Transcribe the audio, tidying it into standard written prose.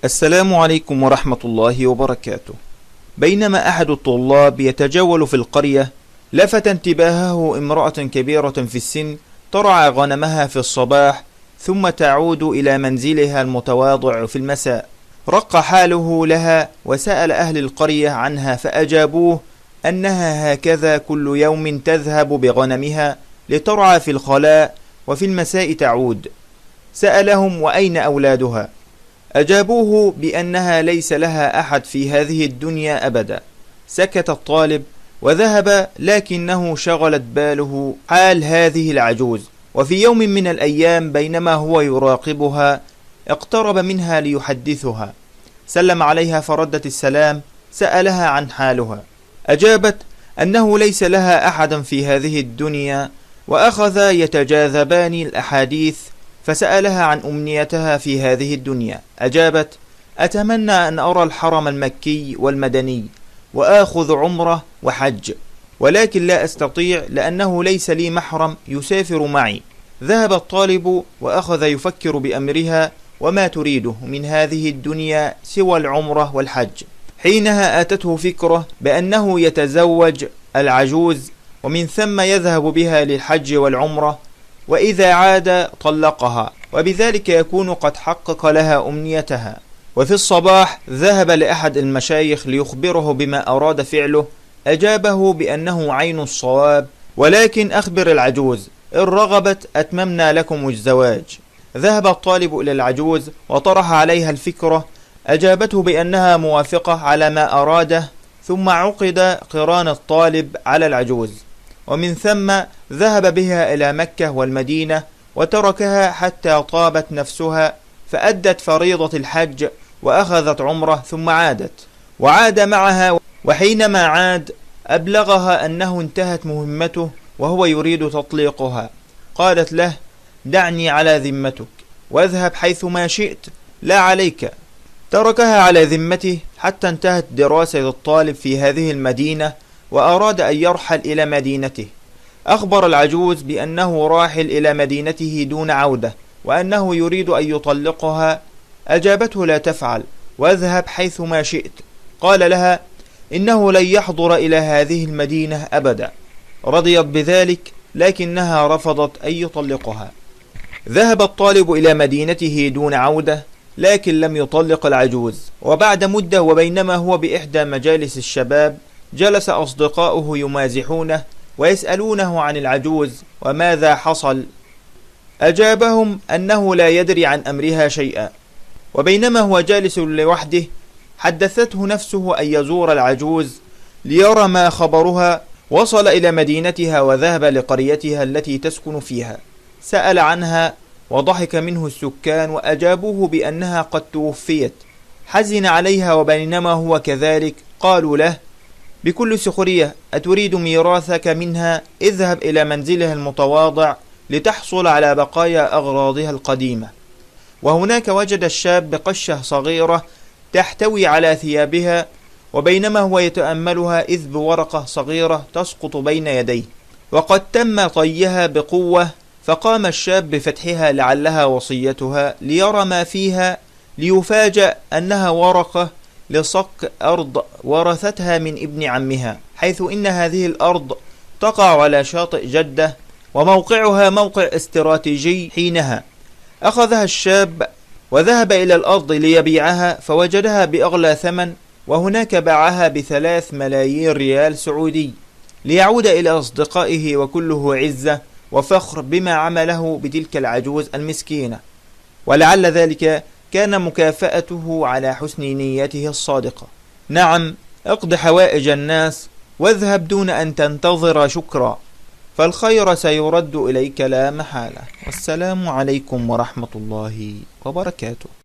السلام عليكم ورحمة الله وبركاته. بينما أحد الطلاب يتجول في القرية، لفت انتباهه امرأة كبيرة في السن ترعى غنمها في الصباح ثم تعود إلى منزلها المتواضع في المساء. رق حاله لها وسأل أهل القرية عنها فأجابوه أنها هكذا كل يوم تذهب بغنمها لترعى في الخلاء وفي المساء تعود. سألهم وأين أولادها؟ أجابوه بأنها ليس لها أحد في هذه الدنيا أبدا. سكت الطالب وذهب، لكنه شغلت باله حال هذه العجوز. وفي يوم من الأيام بينما هو يراقبها اقترب منها ليحدثها، سلم عليها فردت السلام. سألها عن حالها، أجابت أنه ليس لها أحدا في هذه الدنيا، وأخذ يتجاذبان الأحاديث. فسألها عن أمنيتها في هذه الدنيا، أجابت أتمنى أن أرى الحرم المكي والمدني وآخذ عمرة وحج، ولكن لا أستطيع لأنه ليس لي محرم يسافر معي. ذهب الطالب وأخذ يفكر بأمرها وما تريده من هذه الدنيا سوى العمرة والحج. حينها آتته فكرة بأنه يتزوج العجوز ومن ثم يذهب بها للحج والعمرة، وإذا عاد طلقها، وبذلك يكون قد حقق لها أمنيتها. وفي الصباح ذهب لأحد المشايخ ليخبره بما أراد فعله. أجابه بأنه عين الصواب، ولكن أخبر العجوز إن رغبت أتممنا لكم الزواج. ذهب الطالب إلى العجوز وطرح عليها الفكرة. أجابته بأنها موافقة على ما أراده، ثم عقد قران الطالب على العجوز، ومن ثم ذهب بها إلى مكة والمدينة وتركها حتى طابت نفسها، فأدت فريضة الحج وأخذت عمره ثم عادت، وعاد معها. وحينما عاد أبلغها أنه انتهت مهمته وهو يريد تطليقها. قالت له دعني على ذمتك واذهب حيثما شئت، لا عليك. تركها على ذمته حتى انتهت دراسة الطالب في هذه المدينة وأراد أن يرحل إلى مدينته. أخبر العجوز بأنه راحل إلى مدينته دون عودة، وأنه يريد أن يطلقها. أجابته لا تفعل، واذهب حيثما شئت. قال لها إنه لن يحضر إلى هذه المدينة أبدا. رضيت بذلك، لكنها رفضت أن يطلقها. ذهب الطالب إلى مدينته دون عودة، لكن لم يطلق العجوز. وبعد مدة وبينما هو بإحدى مجالس الشباب، جلس أصدقاؤه يمازحونه ويسألونه عن العجوز وماذا حصل. أجابهم أنه لا يدري عن أمرها شيئا. وبينما هو جالس لوحده، حدثته نفسه أن يزور العجوز ليرى ما خبرها. وصل إلى مدينتها وذهب لقريتها التي تسكن فيها. سأل عنها وضحك منه السكان وأجابوه بأنها قد توفيت. حزن عليها، وبينما هو كذلك قالوا له بكل سخرية أتريد ميراثك منها؟ اذهب إلى منزلها المتواضع لتحصل على بقايا أغراضها القديمة. وهناك وجد الشاب قشة صغيرة تحتوي على ثيابها، وبينما هو يتأملها إذ بورقة صغيرة تسقط بين يديه، وقد تم طيها بقوة. فقام الشاب بفتحها لعلها وصيتها ليرى ما فيها، ليفاجأ أنها ورقة لصك أرض ورثتها من ابن عمها، حيث إن هذه الأرض تقع على شاطئ جدة، وموقعها موقع استراتيجي. حينها أخذها الشاب وذهب إلى الأرض ليبيعها، فوجدها بأغلى ثمن، وهناك باعها ب3 ملايين ريال سعودي، ليعود إلى أصدقائه وكله عزة وفخر بما عمله بتلك العجوز المسكينة. ولعل ذلك كان مكافأته على حسن نيته الصادقة. نعم، اقض حوائج الناس واذهب دون أن تنتظر شكرا، فالخير سيرد إليك لا محالة. والسلام عليكم ورحمة الله وبركاته.